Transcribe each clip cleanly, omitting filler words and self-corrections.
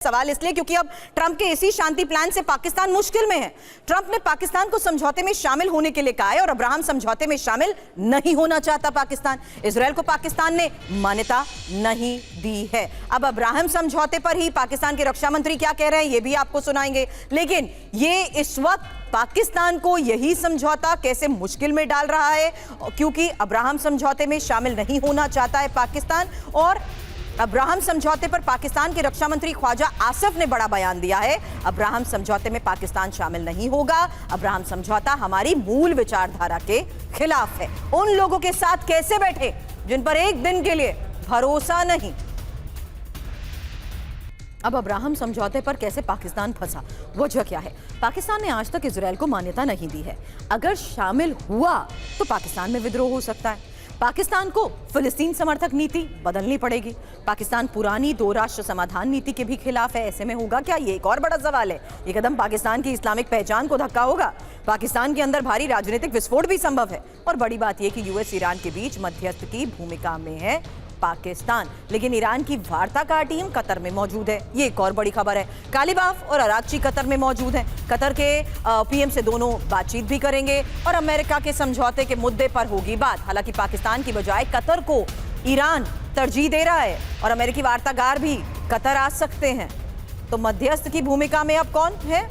सवाल इसलिए क्योंकि अब ट्रंप के इसी शांति प्लान से पाकिस्तान मुश्किल में है। ट्रंप ने पाकिस्तान को समझौते में शामिल होने के लिए कहा है और अब्राहम समझौते में शामिल नहीं होना चाहता पाकिस्तान। इजरायल को पाकिस्तान ने मान्यता नहीं दी है। अब अब्राहम समझौते पर ही पाकिस्तान के रक्षा मंत्री क्या कह रहे हैं ये भी आपको सुनाएंगे, लेकिन ये इस वक्त पाकिस्तान को यही समझौता कैसे मुश्किल में डाल रहा है, क्योंकि अब्राहम समझौते में शामिल नहीं होना चाहता है पाकिस्तान। और अब्राहम समझौते पर पाकिस्तान के रक्षा मंत्री ख्वाजा आसिफ ने बड़ा बयान दिया है। अब्राहम समझौते में पाकिस्तान शामिल नहीं होगा। अब्राहम समझौता हमारी मूल विचारधारा के खिलाफ है। उन लोगों के साथ कैसे बैठे जिन पर एक दिन के लिए भरोसा नहीं। अब अब्राहम समझौते पर कैसे पाकिस्तान फंसा, वजह क्या है? पाकिस्तान ने आज तक इजरायल को मान्यता नहीं दी है। अगर शामिल हुआ तो पाकिस्तान में विद्रोह हो सकता है। पाकिस्तान को फिलिस्तीन समर्थक नीति बदलनी पड़ेगी। पाकिस्तान पुरानी दो राष्ट्र समाधान नीति के भी खिलाफ है। ऐसे में होगा क्या? ये एक और बड़ा सवाल है। ये कदम पाकिस्तान की इस्लामिक पहचान को धक्का होगा। पाकिस्तान के अंदर भारी राजनीतिक विस्फोट भी संभव है। और बड़ी बात यह कि यूएस ईरान के बीच मध्यस्थ की भूमिका में है पाकिस्तान, लेकिन ईरान की वार्ताकार टीम कतर में मौजूद है। ये एक और बड़ी खबर है। कालिबाफ और अरागची कतर में मौजूद हैं। कतर के पीएम से दोनों बातचीत भी करेंगे और अमेरिका के समझौते के मुद्दे पर होगी बात। हालांकि पाकिस्तान की बजाय कतर को ईरान तरजीह दे रहा है और अमेरिकी वार्ताकार भी कतर आ सकते हैं। तो मध्यस्थ की भूमिका में अब कौन है?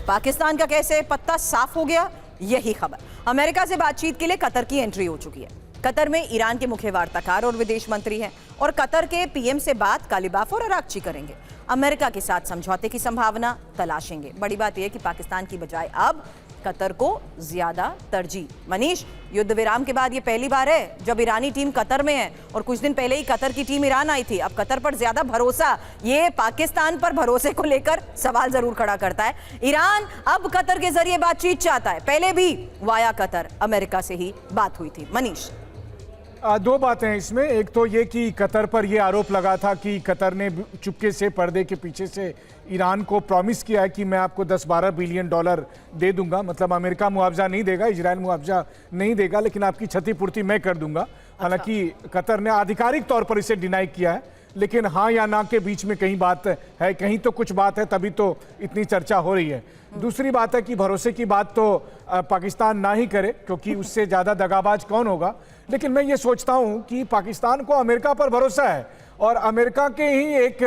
पाकिस्तान का कैसे पत्ता साफ हो गया, यही खबर। अमेरिका से बातचीत के लिए कतर की एंट्री हो चुकी है। कतर में ईरान के मुख्य वार्ताकार और विदेश मंत्री हैं और कतर के पीएम से बात कालिबाफ और अरागची करेंगे। अमेरिका के साथ समझौते की संभावना तलाशेंगे। बड़ी बात यह कि पाकिस्तान की बजाय अब कतर को ज्यादा तरजीह। मनीष, युद्ध विराम के बाद ये पहली बार है जब ईरानी टीम कतर में है और कुछ दिन पहले ही कतर की टीम ईरान आई थी। अब कतर पर ज्यादा भरोसा, ये पाकिस्तान पर भरोसे को लेकर सवाल जरूर खड़ा करता है। ईरान अब कतर के जरिए बातचीत चाहता है। पहले भी वाया कतर अमेरिका से ही बात हुई थी। मनीष, दो बातें हैं इसमें। एक तो ये कि कतर पर यह आरोप लगा था कि कतर ने चुपके से पर्दे के पीछे से ईरान को प्रॉमिस किया है कि मैं आपको 10-12 बिलियन डॉलर दे दूंगा। मतलब अमेरिका मुआवजा नहीं देगा, इजरायल मुआवजा नहीं देगा, लेकिन आपकी क्षतिपूर्ति मैं कर दूंगा। हालांकि कतर ने आधिकारिक तौर पर इसे डिनाई किया है, लेकिन हाँ या ना के बीच में कहीं बात है, कहीं तो कुछ बात है, तभी तो इतनी चर्चा हो रही है। दूसरी बात है कि भरोसे की बात तो पाकिस्तान ना ही करे, क्योंकि उससे ज़्यादा दगाबाज कौन होगा। लेकिन मैं ये सोचता हूँ कि पाकिस्तान को अमेरिका पर भरोसा है और अमेरिका के ही एक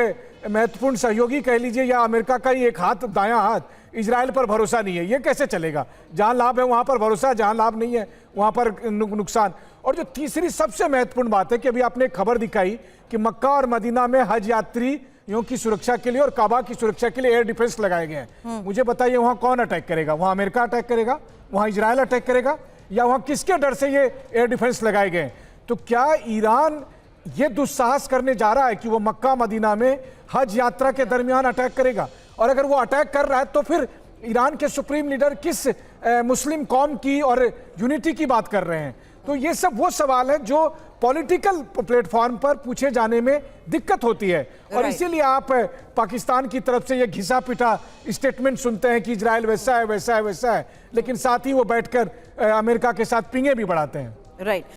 महत्वपूर्ण सहयोगी कह लीजिए या अमेरिका का ही एक हाथ, दायां हाथ इजरायल पर भरोसा नहीं है। ये कैसे चलेगा? जहाँ लाभ है वहाँ पर भरोसा, जहाँ लाभ नहीं है वहाँ पर नुकसान। और जो तीसरी सबसे महत्वपूर्ण बात है कि अभी आपने एक खबर दिखाई कि मक्का और मदीना में हज यात्रियों की सुरक्षा के लिए और काबा की सुरक्षा के लिए एयर डिफेंस लगाए गए हैं। मुझे बताइए वहाँ कौन अटैक करेगा? वहाँ अमेरिका अटैक करेगा? वहाँ इजरायल अटैक करेगा? या वहाँ किसके डर से ये एयर डिफेंस लगाए गए? तो क्या ईरान ये दुस्साहस करने जा रहा है कि वो मक्का मदीना में हज यात्रा के दरमियान अटैक करेगा? और अगर वो अटैक कर रहा है तो फिर ईरान के सुप्रीम लीडर किस मुस्लिम कौम की और यूनिटी की बात कर रहे हैं? तो ये सब वो सवाल है जो पॉलिटिकल प्लेटफॉर्म पर पूछे जाने में दिक्कत होती है। और इसीलिए आप पाकिस्तान की तरफ से ये घिसा पिटा स्टेटमेंट सुनते हैं कि इजरायल वैसा है, वैसा है, वैसा है, लेकिन साथ ही वो बैठकर अमेरिका के साथ पिंगे भी बढ़ाते हैं। राइट।